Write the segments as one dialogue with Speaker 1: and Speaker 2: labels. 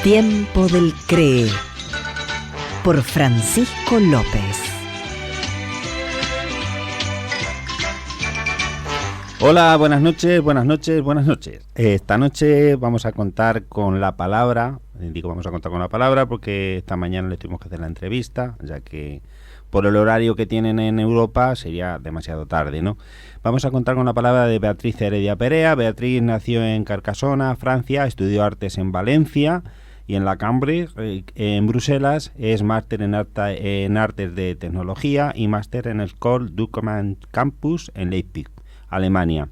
Speaker 1: Tiempo del CRE por Francisco López.
Speaker 2: Hola, buenas noches. Esta noche vamos a contar con la palabra, porque esta mañana le tuvimos que hacer la entrevista, ya que por el horario que tienen en Europa sería demasiado tarde, ¿no? Vamos a contar con la palabra de Beatriz Heredia Perea. Beatriz nació en Carcassona, Francia, estudió artes en Valencia y en la Cambridge, en Bruselas. Es máster en artes de tecnología y máster en el École du Commerce Campus en Leipzig, Alemania.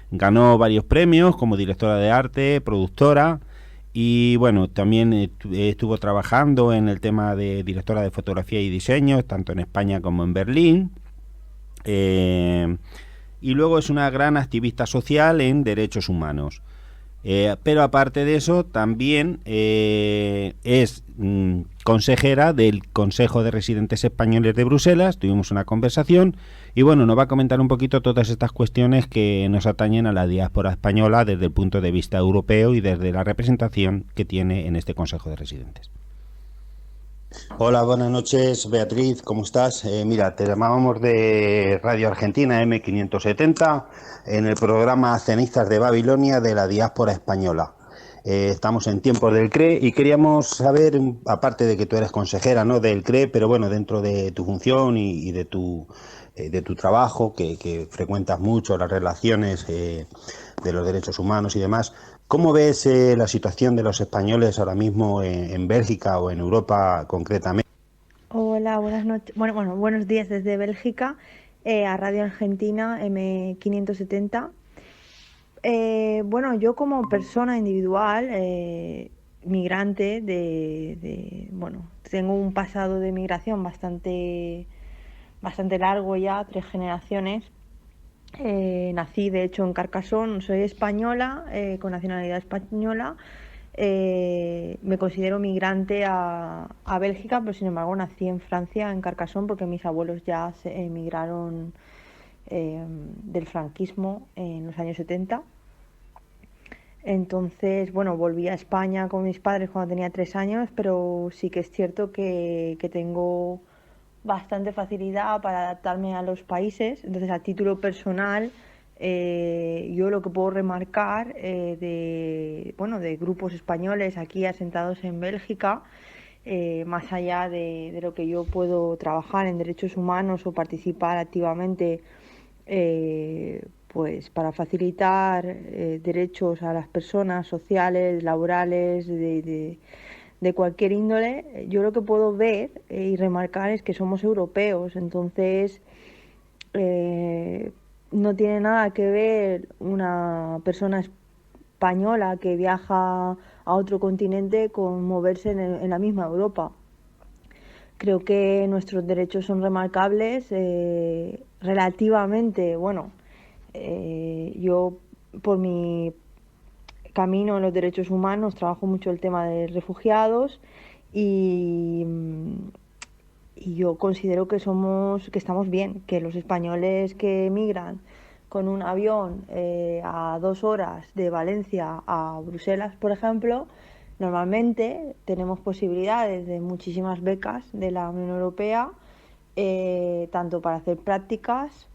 Speaker 2: Ganó varios premios como directora de arte, productora, y bueno, también estuvo trabajando en el tema de directora de fotografía y diseño, tanto en España como en Berlín. Y luego es una gran activista social en derechos humanos. Pero aparte de eso, también es consejera del Consejo de Residentes Españoles de Bruselas. Tuvimos una conversación y bueno, nos va a comentar un poquito todas estas cuestiones que nos atañen a la diáspora española desde el punto de vista europeo y desde la representación que tiene en este Consejo de Residentes. Hola, buenas noches, Beatriz, ¿cómo estás? Mira, te llamábamos de Radio Argentina M570 en el programa Cenizas de Babilonia de la diáspora española. Estamos en tiempos del CRE y queríamos saber, aparte de que tú eres consejera, ¿no?, del CRE, pero bueno, dentro de tu función y de tu trabajo, que frecuentas mucho las relaciones de los derechos humanos y demás, ¿cómo ves la situación de los españoles ahora mismo en Bélgica o en Europa concretamente?
Speaker 3: Hola, buenas noches. Bueno, buenos días desde Bélgica, a Radio Argentina M570. Bueno, yo como persona individual, migrante, bueno, tengo un pasado de migración bastante largo ya, 3 generaciones. Nací de hecho en Carcassonne, soy española, con nacionalidad española. Me considero migrante a Bélgica, pero sin embargo nací en Francia, en Carcassonne, porque mis abuelos ya se emigraron del franquismo en los años 70. Entonces, bueno, volví a España con mis padres cuando tenía 3 años, pero sí que es cierto que tengo bastante facilidad para adaptarme a los países. Entonces, a título personal, yo lo que puedo remarcar de grupos españoles aquí asentados en Bélgica, más allá de lo que yo puedo trabajar en derechos humanos o participar activamente, pues para facilitar derechos a las personas sociales, laborales, de cualquier índole. Yo lo que puedo ver y remarcar es que somos europeos, entonces no tiene nada que ver una persona española que viaja a otro continente con moverse en la misma Europa. Creo que nuestros derechos son remarcables, relativamente. Bueno, yo por mi camino en los derechos humanos trabajo mucho el tema de refugiados y yo considero que estamos bien, que los españoles que emigran con un avión a 2 horas de Valencia a Bruselas, por ejemplo, normalmente tenemos posibilidades de muchísimas becas de la Unión Europea, tanto para hacer prácticas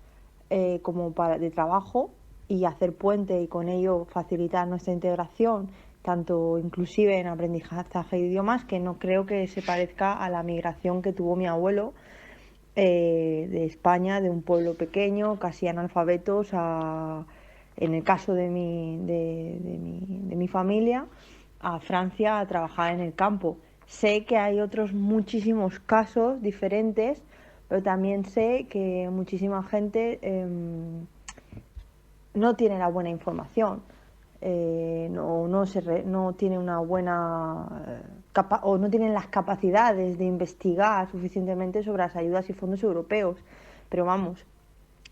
Speaker 3: como de trabajo, y hacer puente y con ello facilitar nuestra integración, tanto inclusive en aprendizaje de idiomas, que no creo que se parezca a la migración que tuvo mi abuelo de España, de un pueblo pequeño, casi analfabetos, en el caso de mi familia, a Francia a trabajar en el campo. Sé que hay otros muchísimos casos diferentes, pero también sé que muchísima gente no tiene la buena información, no tiene una buena o no tienen las capacidades de investigar suficientemente sobre las ayudas y fondos europeos. Pero vamos,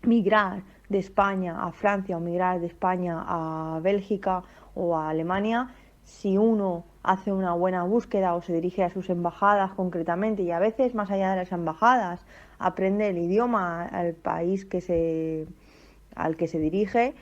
Speaker 3: migrar de España a Francia o migrar de España a Bélgica o a Alemania, si uno hace una buena búsqueda o se dirige a sus embajadas concretamente, y a veces más allá de las embajadas aprende el idioma al país al que se dirige,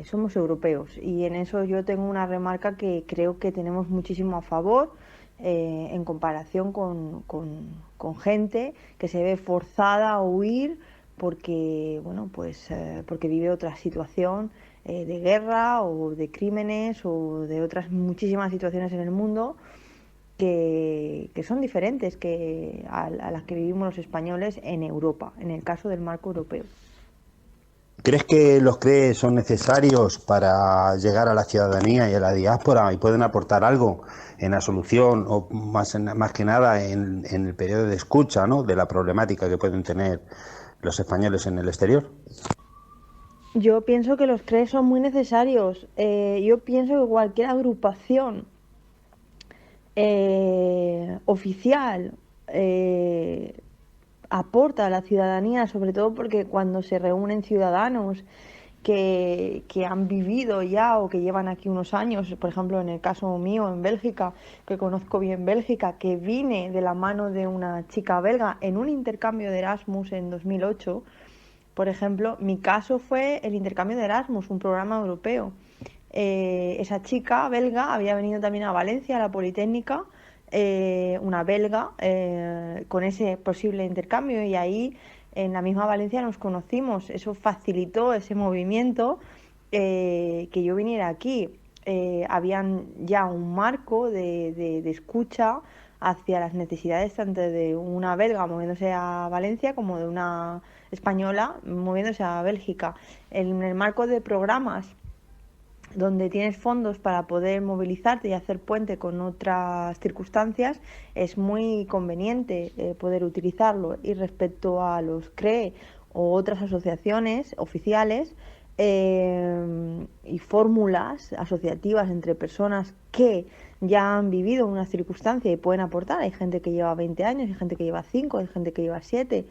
Speaker 3: somos europeos y en eso yo tengo una remarca que creo que tenemos muchísimo a favor en comparación con gente que se ve forzada a huir porque, bueno, pues porque vive otra situación de guerra o de crímenes o de otras muchísimas situaciones en el mundo que son diferentes a las que vivimos los españoles en Europa, en el caso del marco europeo.
Speaker 2: ¿Crees que los CRE son necesarios para llegar a la ciudadanía y a la diáspora y pueden aportar algo en la solución o más que nada en el periodo de escucha, ¿no?, de la problemática que pueden tener los españoles en el exterior?
Speaker 3: Yo pienso que los CRE son muy necesarios. Yo pienso que cualquier agrupación oficial eh, aporta a la ciudadanía, sobre todo porque cuando se reúnen ciudadanos que han vivido ya o que llevan aquí unos años, por ejemplo en el caso mío en Bélgica, que conozco bien Bélgica, que vine de la mano de una chica belga en un intercambio de Erasmus en 2008, por ejemplo, mi caso fue el intercambio de Erasmus, un programa europeo. Esa chica belga había venido también a Valencia, a la Politécnica, una belga, con ese posible intercambio y ahí en la misma Valencia nos conocimos. Eso facilitó ese movimiento que yo viniera aquí. Habían ya un marco de escucha hacia las necesidades tanto de una belga moviéndose a Valencia como de una española moviéndose a Bélgica. En el marco de programas donde tienes fondos para poder movilizarte y hacer puente con otras circunstancias, es muy conveniente poder utilizarlo. Y respecto a los CRE o otras asociaciones oficiales y fórmulas asociativas entre personas que ya han vivido una circunstancia y pueden aportar, hay gente que lleva 20 años, hay gente que lleva 5, hay gente que lleva 7,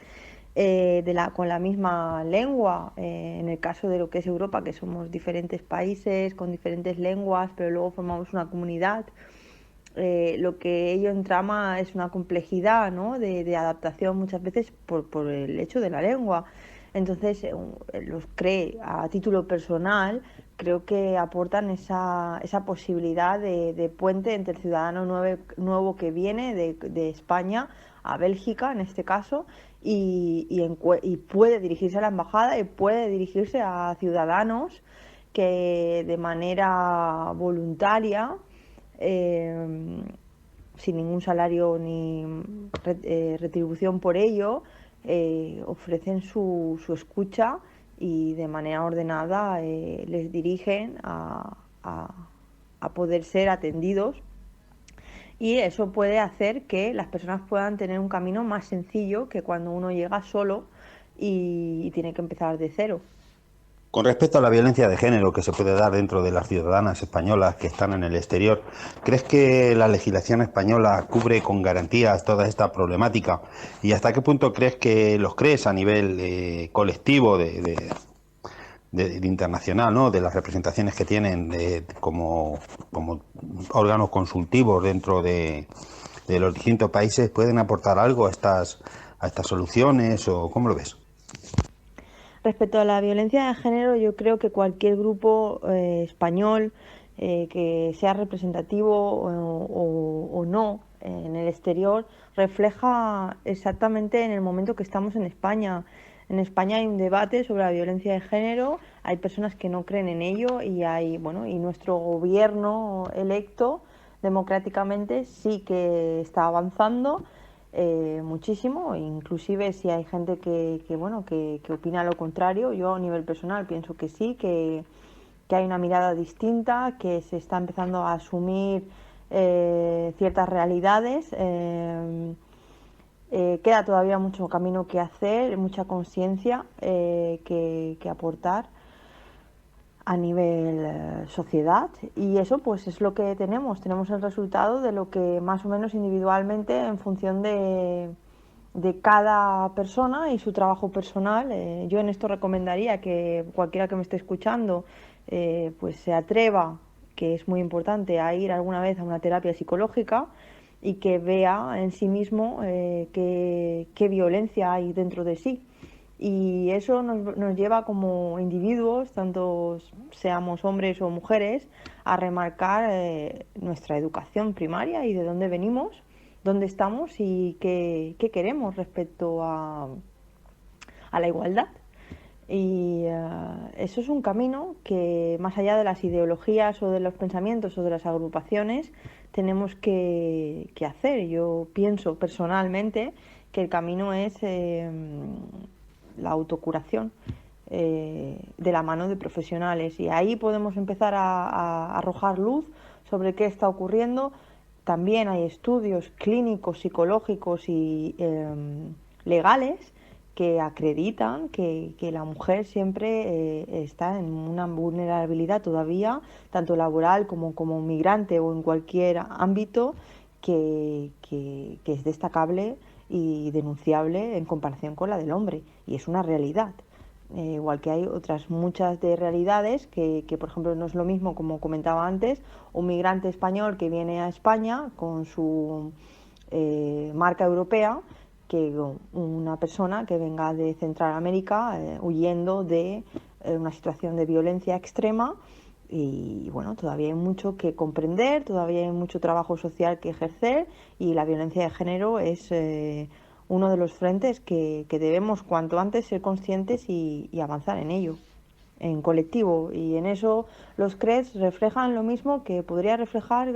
Speaker 3: con la misma lengua, en el caso de lo que es Europa, que somos diferentes países con diferentes lenguas, pero luego formamos una comunidad. Lo que ello entrama es una complejidad, ¿no?, de adaptación muchas veces por el hecho de la lengua. Entonces, los CRE a título personal creo que aportan esa posibilidad de puente entre el ciudadano nuevo que viene de España a Bélgica, en este caso, y puede dirigirse a la embajada y puede dirigirse a ciudadanos que de manera voluntaria, sin ningún salario ni retribución por ello, ofrecen su escucha y de manera ordenada les dirigen a poder ser atendidos, y eso puede hacer que las personas puedan tener un camino más sencillo que cuando uno llega solo y tiene que empezar de cero.
Speaker 2: Con respecto a la violencia de género que se puede dar dentro de las ciudadanas españolas que están en el exterior, ¿crees que la legislación española cubre con garantías toda esta problemática? ¿Y hasta qué punto crees que los CREs a nivel colectivo de internacional, ¿no?, de las representaciones que tienen como órganos consultivos dentro de los distintos países, pueden aportar algo a estas soluciones, o cómo lo ves?
Speaker 3: Respecto a la violencia de género, yo creo que cualquier grupo español que sea representativo o no en el exterior refleja exactamente en el momento que estamos en España. En España hay un debate sobre la violencia de género, hay personas que no creen en ello y nuestro gobierno electo democráticamente sí que está avanzando muchísimo, inclusive si hay gente que opina lo contrario. Yo a nivel personal pienso que sí, que hay una mirada distinta, que se está empezando a asumir ciertas realidades. Queda todavía mucho camino que hacer, mucha conciencia que aportar a nivel sociedad, y eso pues es lo que tenemos el resultado de lo que más o menos individualmente, en función de cada persona y su trabajo personal. Yo en esto recomendaría que cualquiera que me esté escuchando pues se atreva, que es muy importante, a ir alguna vez a una terapia psicológica y que vea en sí mismo qué violencia hay dentro de sí, Y eso nos lleva como individuos, tanto seamos hombres o mujeres, a remarcar nuestra educación primaria y de dónde venimos, dónde estamos y qué queremos respecto a la igualdad. Y eso es un camino que, más allá de las ideologías o de los pensamientos o de las agrupaciones, tenemos que hacer. Yo pienso personalmente que el camino es la autocuración de la mano de profesionales, y ahí podemos empezar a arrojar luz sobre qué está ocurriendo. También hay estudios clínicos, psicológicos y legales que acreditan que la mujer siempre está en una vulnerabilidad todavía, tanto laboral como migrante o en cualquier ámbito, que es destacable y denunciable en comparación con la del hombre, y es una realidad. Igual que hay otras muchas de realidades que, por ejemplo, no es lo mismo, como comentaba antes, un migrante español que viene a España con su marca europea, que una persona que venga de Centroamérica huyendo de una situación de violencia extrema. Y bueno, todavía hay mucho que comprender, todavía hay mucho trabajo social que ejercer, y la violencia de género es uno de los frentes que debemos cuanto antes ser conscientes y avanzar en ello, en colectivo. Y en eso los CREs reflejan lo mismo que podría reflejar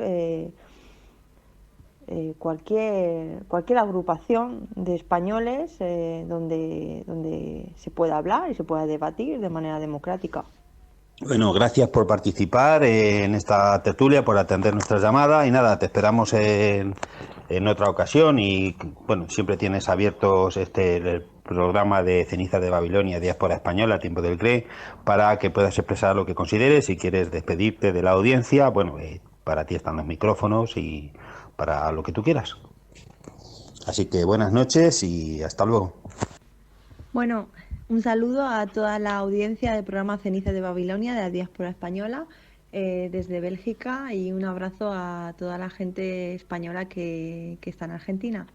Speaker 3: cualquier agrupación de españoles donde se pueda hablar y se pueda debatir de manera democrática.
Speaker 2: Bueno, gracias por participar en esta tertulia, por atender nuestra llamada, y nada, te esperamos en otra ocasión. Y bueno, siempre tienes abiertos el programa de Cenizas de Babilonia, Diáspora Española, Tiempo del CRE, para que puedas expresar lo que consideres. Si quieres despedirte de la audiencia, bueno, para ti están los micrófonos y para lo que tú quieras. Así que buenas noches y hasta luego.
Speaker 3: Bueno, un saludo a toda la audiencia del programa Cenizas de Babilonia de la Diáspora Española desde Bélgica, y un abrazo a toda la gente española que está en Argentina.